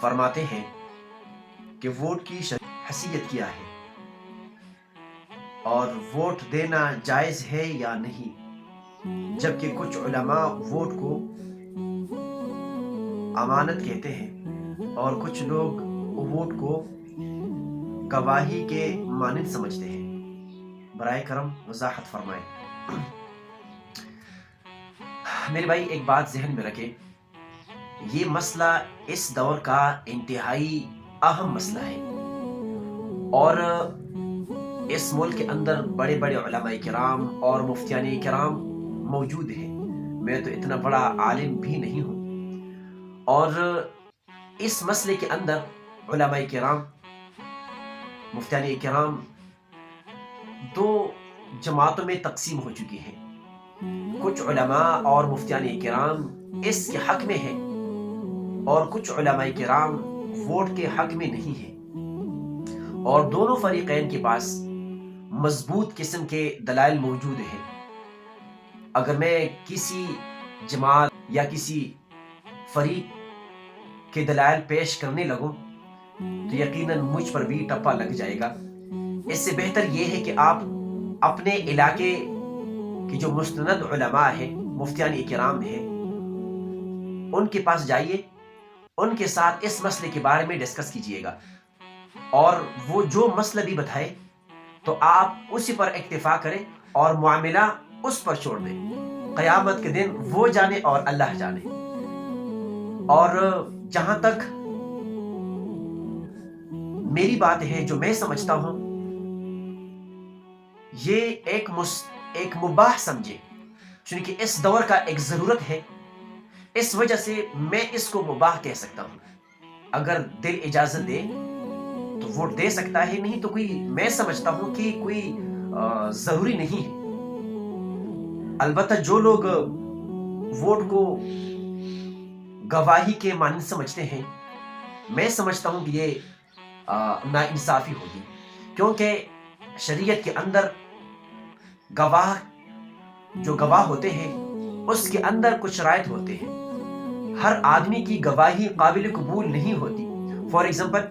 فرماتے ہیں کہ ووٹ کی حیثیت کیا ہے اور ووٹ دینا جائز ہے یا نہیں، جبکہ کچھ علماء ووٹ کو امانت کہتے ہیں اور کچھ لوگ ووٹ کو گواہی کے مانند سمجھتے ہیں۔ برائے کرم وضاحت فرمائیں۔ میرے بھائی ایک بات ذہن میں رکھیں، یہ مسئلہ اس دور کا انتہائی اہم مسئلہ ہے اور اس ملک کے اندر بڑے بڑے علماء کرام اور مفتیان کرام موجود ہیں۔ میں تو اتنا بڑا عالم بھی نہیں ہوں، اور اس مسئلے کے اندر علماء کرام مفتیان کرام دو جماعتوں میں تقسیم ہو چکی ہیں۔ کچھ علماء اور مفتیان کرام اس کے حق میں ہیں اور کچھ علماء کرام ووٹ کے حق میں نہیں ہیں، اور دونوں فریقین کے پاس مضبوط قسم کے دلائل موجود ہیں۔ اگر میں کسی جماعت یا کسی فریق کے دلائل پیش کرنے لگوں تو یقیناً مجھ پر بھی ٹپا لگ جائے گا۔ اس سے بہتر یہ ہے کہ آپ اپنے علاقے کی جو مستند علماء ہیں، مفتیان کرام ہیں، ان کے پاس جائیے، ان کے ساتھ اس مسئلے کے بارے میں ڈسکس کیجئے گا، اور وہ جو مسئلہ بھی بتائے تو آپ اسی پر اکتفا کریں اور معاملہ اس پر چھوڑ دیں۔ قیامت کے دن وہ جانے اور اللہ جانے۔ اور جہاں تک میری بات ہے، جو میں سمجھتا ہوں، یہ ایک مباح سمجھے، چونکہ اس دور کا ایک ضرورت ہے، اس وجہ سے میں اس کو مباح کہہ سکتا ہوں۔ اگر دل اجازت دے تو ووٹ دے سکتا ہے، نہیں تو میں سمجھتا ہوں کہ کوئی ضروری نہیں ہے۔ البتہ جو لوگ ووٹ کو گواہی کے مانند سمجھتے ہیں، میں سمجھتا ہوں کہ یہ ناانصافی ہوگی، کیونکہ شریعت کے اندر جو گواہ ہوتے ہیں اس کے اندر کچھ شرائط ہوتے ہیں۔ ہر آدمی کی گواہی قابل قبول نہیں ہوتی۔ فار ایگزامپل،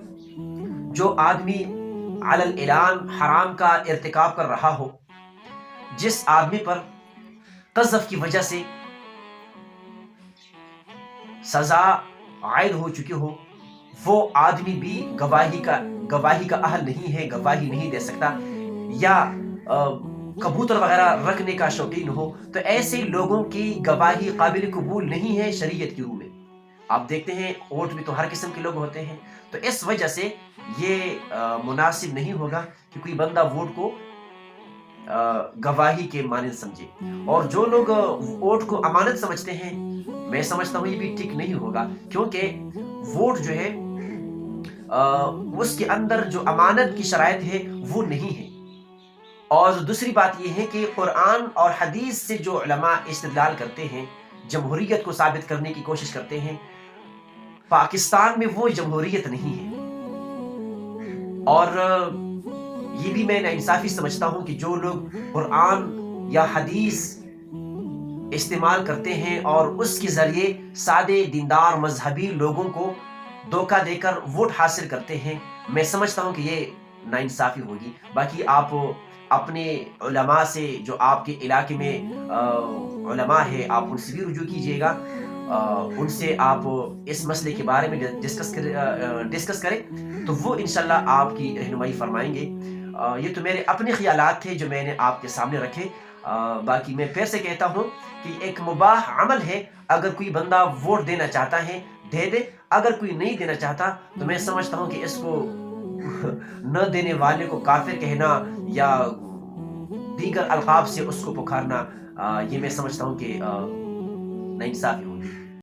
جو آدمی علی الاعلان حرام کا ارتکاب کر رہا ہو، جس آدمی پر قذف کی وجہ سے سزا عائد ہو چکی ہو، وہ آدمی بھی گواہی کا اہل نہیں ہے، گواہی نہیں دے سکتا، یا کبوتر وغیرہ رکھنے کا شوقین ہو، تو ایسے لوگوں کی گواہی قابل قبول نہیں ہے شریعت کی روح میں۔ آپ دیکھتے ہیں ووٹ میں تو ہر قسم کے لوگ ہوتے ہیں، تو اس وجہ سے یہ مناسب نہیں ہوگا کہ کوئی بندہ ووٹ کو گواہی کے مانند سمجھے۔ اور جو لوگ ووٹ کو امانت سمجھتے ہیں، میں سمجھتا ہوں یہ بھی ٹھیک نہیں ہوگا، کیونکہ ووٹ جو ہے اس کے اندر جو امانت کی شرائط ہے وہ نہیں ہے۔ اور دوسری بات یہ ہے کہ قرآن اور حدیث سے جو علماء استدلال کرتے ہیں، جمہوریت کو ثابت کرنے کی کوشش کرتے ہیں، پاکستان میں وہ جمہوریت نہیں ہے۔ اور یہ بھی میں ناانصافی سمجھتا ہوں کہ جو لوگ قرآن یا حدیث استعمال کرتے ہیں اور اس کے ذریعے سادے دیندار مذہبی لوگوں کو دھوکہ دے کر ووٹ حاصل کرتے ہیں، میں سمجھتا ہوں کہ یہ ناانصافی ہوگی۔ باقی آپ اپنے علماء سے، جو آپ کے علاقے میں علماء ہے، آپ ان سے بھی رجوع کیجئے گا، ان سے آپ اس مسئلے کے بارے میں ڈسکس کریں تو وہ انشاءاللہ آپ کی رہنمائی فرمائیں گے۔ یہ تو میرے اپنے خیالات تھے جو میں نے آپ کے سامنے رکھے۔ باقی میں پھر سے کہتا ہوں کہ ایک مباح عمل ہے، اگر کوئی بندہ ووٹ دینا چاہتا ہے دے دے، اگر کوئی نہیں دینا چاہتا تو میں سمجھتا ہوں کہ اس کو نہ دینے والے کو کافر کہنا یا دیگر القاب سے اس کو پکارنا، یہ میں سمجھتا ہوں کہ ناانصافی